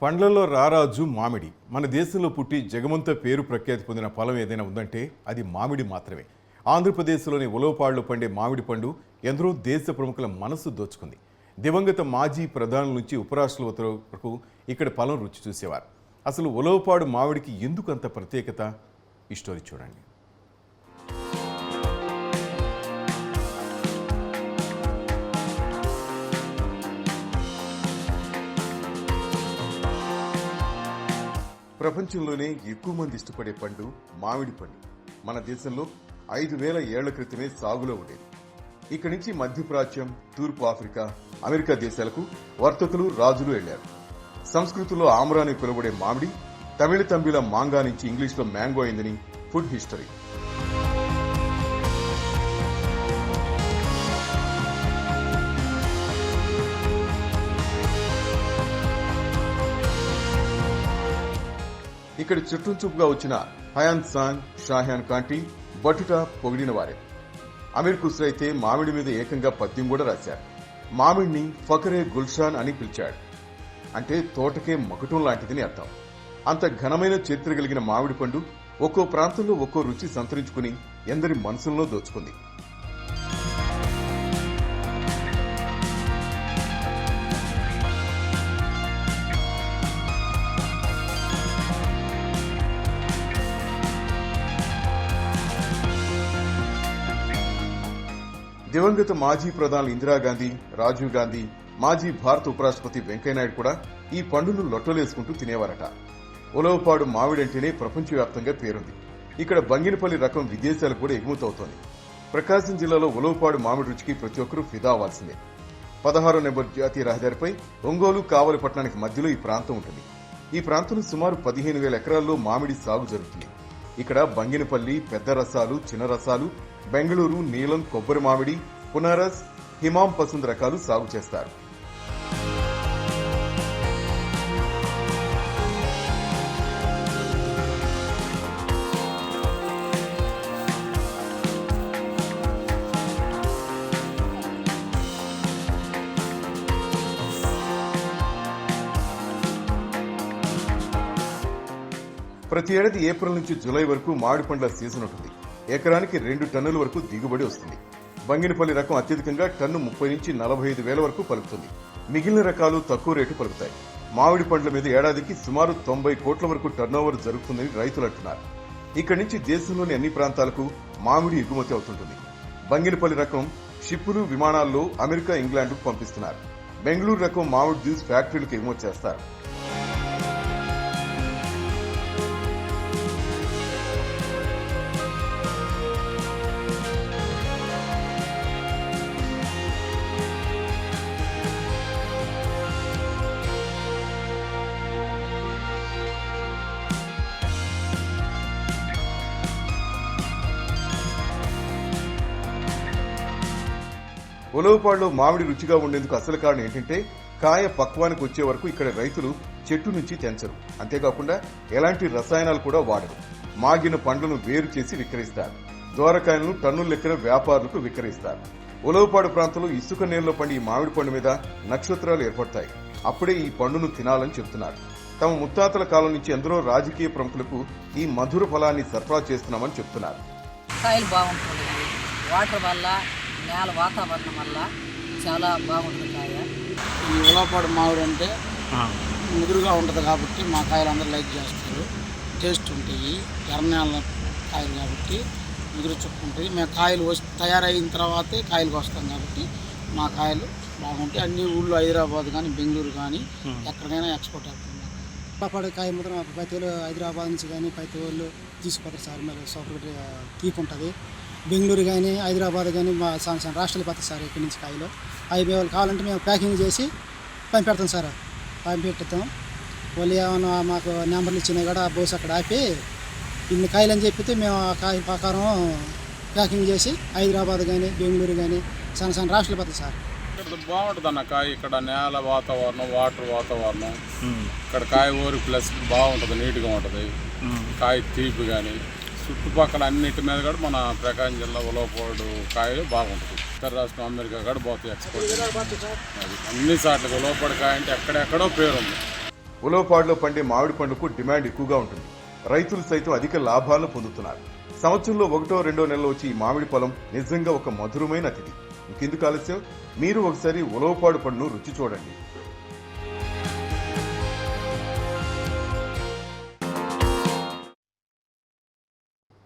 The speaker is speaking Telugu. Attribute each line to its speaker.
Speaker 1: పండ్లలో రారాజు మామిడి. మన దేశంలో పుట్టి జగమంతా పేరు ప్రఖ్యాతి పొందిన ఫలం ఏదైనా ఉందంటే అది మామిడి మాత్రమే. ఆంధ్రప్రదేశ్లోని ఉలవపాడులో పండే మామిడి పండు ఎందరో దేశ ప్రముఖుల మనసు దోచుకుంది. దివంగత మాజీ ప్రధానుల నుంచి ఉపరాష్ట్రపతి వరకు ఇక్కడ ఫలం రుచి చూసేవారు. అసలు ఉలవపాడు మామిడికి ఎందుకు అంత ప్రత్యేకత? ఈ స్టోరీ చూడండి. ప్రపంచంలోనే ఎక్కువ మంది ఇష్టపడే పండు మామిడి పండు. మన దేశంలో 5,000 ఏళ్ల క్రితమే సాగులో ఉండేది. ఇక్కడి నుంచి మధ్యప్రాచ్యం, తూర్పు ఆఫ్రికా, అమెరికా దేశాలకు వర్తకులు, రాజులు వెళ్లారు. సంస్కృతిలో ఆమ్రాని పిలువబడే మామిడి తమిళ తంబిల మాంగా నుంచి ఇంగ్లీష్లో మ్యాంగో అయిందని ఫుడ్ హిస్టరీ. ఇక్కడ చుట్టూచూపుగా వచ్చిన హయాన్ సాంగ్, షాహాన్ కాంటి, బటుటా పొగిడిన వారే. అమీర్ ఖుస్రో అయితే మామిడి మీద ఏకంగా పద్యం కూడా రాశారు. మామిడిని ఫకరే గుల్షాన్ అని పిలిచాడు. అంటే తోటకే మకుటం లాంటిదని అర్థం. అంత ఘనమైన చరిత్ర కలిగిన మామిడి పండు ఒక్కో ప్రాంతంలో ఒక్కో రుచి సంతరించుకుని ఎందరి మనసుల్లో దోచుకుంది. దివంగత మాజీ ప్రధానులు ఇందిరాగాంధీ, రాజీవ్ గాంధీ, మాజీ భారత ఉపరాష్ట్రపతి వెంకయ్యనాయుడు కూడా ఈ పండును లొట్టలేసుకుంటూ తినేవారట. ఉలవపాడు మామిడంటేనే ప్రపంచవ్యాప్తంగా పేరుంది. ఇక్కడ బంగినపల్లి రకం విదేశాలకు కూడా ఎగుమతవుతోంది. ప్రకాశం జిల్లాలో ఉలవపాడు మామిడి రుచికి ప్రతి ఒక్కరూ ఫిదా అవ్వాల్సిందే. 16వ నెంబర్ జాతీయ రహదారిపై ఒంగోలు, కావలిపట్నానికి మధ్యలో ఈ ప్రాంతం ఉంటుంది. ఈ ప్రాంతంలో సుమారు 15,000 ఎకరాల్లో మామిడి సాగు జరుగుతుంది. ఇక్కడ బంగినపల్లి, పెద్ద రసాలు, చిన్న రసాలు, బెంగళూరు, నీలం, కొబ్బరి మామిడి, పునారస్, హిమాం పసంద్ రకాలు సాగు చేస్తారు. ప్రతి ఏడాది ఏప్రిల్ నుంచి జూలై వరకు మామిడి పండ్ల సీజన్ ఉంటుంది. ఎకరానికి 2 టన్నుల వరకు దిగుబడి వస్తుంది. బంగినపల్లి రకం అత్యధికంగా టన్ను 30 నుంచి 45 వేల వరకు పలుకుతుంది. మిగిలిన రకాలు తక్కువ రేటు పలుకుతాయి. మామిడి పండ్ల మీద ఏడాదికి సుమారు 90 కోట్ల వరకు టర్నోవర్ జరుగుతుందని రైతులు అంటున్నారు. ఇక్కడి నుంచి దేశంలోని అన్ని ప్రాంతాలకు మామిడి ఎగుమతి అవుతుంటుంది. బంగినపల్లి రకం షిప్పులు, విమానాల్లో అమెరికా, ఇంగ్లాండ్కు పంపిస్తున్నారు. బెంగళూరు రకం మామిడి జ్యూస్ ఫ్యాక్టరీలకు ఎగుమతి చేస్తారు. ఉలవపాడులో మామిడి రుచిగా ఉండేందుకు అసలు కారణం ఏంటంటే కాయ పక్వానికి వచ్చే వరకు ఇక్కడ రైతులు చెట్టు నుంచి తెంచరు. అంతేకాకుండా ఎలాంటి రసాయనాలు కూడా వాడరు. మాగిన పండ్లను వేరు చేసి విక్రయిస్తారు. దోరకాయలను టన్నుల లెక్కన వ్యాపారులకు విక్రయిస్తారు. ఉలవపాడు ప్రాంతంలో ఇసుక నేలలో పండి ఈ మామిడి పండు మీద నక్షత్రాలు ఏర్పడతాయి. అప్పుడే ఈ పండును తినాలని చెప్తున్నారు. తమ ముత్తాతల కాలం నుంచి ఎందరో రాజకీయ ప్రముఖులకు ఈ మధుర ఫలాన్ని సరఫరా చేస్తున్నామని చెప్తున్నారు.
Speaker 2: కాయలు బాగుంటుంది, వాటర్ వల్ల, నేల వాతావరణం వల్ల చాలా బాగుంటుంది కాయ.
Speaker 3: ఈ ఉలవపాడు మామిడి అంటే ముదురుగా ఉంటుంది కాబట్టి మా కాయలు అందరూ లైక్ చేస్తారు. టేస్ట్ ఉంటాయి. ఎర్రనేల కాయలు కాబట్టి ముదురు చుక్కుంటాయి. మేము కాయలు తయారైన తర్వాతే కాయలకు వస్తాం కాబట్టి మా కాయలు బాగుంటాయి. అన్ని ఊళ్ళో హైదరాబాద్ కానీ, బెంగళూరు కానీ ఎక్కడికైనా ఎక్స్పోర్ట్ అవుతుంది.
Speaker 4: ఉలవపాడు కాయ ముద్ర ప్రతి వాళ్ళు హైదరాబాద్ నుంచి కానీ ప్రతి వాళ్ళు తీసుకుపోతారు సార్. మరి సోపర్ తీపి ఉంటుంది. బెంగళూరు కానీ, హైదరాబాద్ కానీ మా రాష్ట్రాలు పోతాయి సార్. ఇక్కడి నుంచి కాయలు అవి మేము కావాలంటే మేము ప్యాకింగ్ చేసి పంపెడతాం సార్. పంపెడతాం. వాళ్ళు ఏమైనా మాకు నెంబర్లు ఇచ్చినా కూడా బోస్ అక్కడ ఆపి ఇన్ని కాయలు అని చెప్పితే మేము ఆ కాయ ప్రకారం ప్యాకింగ్ చేసి హైదరాబాద్ కానీ, బెంగళూరు కానీ సన్న రాష్ట్రాలు పోతాయి సార్.
Speaker 5: ఇక్కడ బాగుంటుంది అన్న కాయ. ఇక్కడ నేల వాతావరణం, వాటర్ వాతావరణం, ఇక్కడ కాయ ఊరి ప్లస్ బాగుంటుంది, నీట్గా ఉంటుంది. కాయ తీపి కానీ చుట్టుపక్కల అన్నిటి మీద కూడా మన ప్రకాశం జిల్లా ఉలవపాడు కాయలు బాగుంటుంది. ఇతర రాష్ట్రం అమెరికా కూడా పోతాయి ఎక్స్పోర్ట్. అది అన్ని సార్లు ఉలవపాడు కాయ అంటే ఎక్కడెక్కడో పేరుంది.
Speaker 1: ఉలవపాడులో పండే మామిడి పండుకు డిమాండ్ ఎక్కువగా ఉంటుంది. రైతులు సైతం అధిక లాభాలను పొందుతున్నారు. సంవత్సరంలో 1-2 నెలలు వచ్చి ఈ మామిడి పొలం నిజంగా ఒక మధురమైన అతిథి. ఇంకెందుకు ఆలస్యం, మీరు ఒకసారి ఉలవపాడు పండును రుచి చూడండి.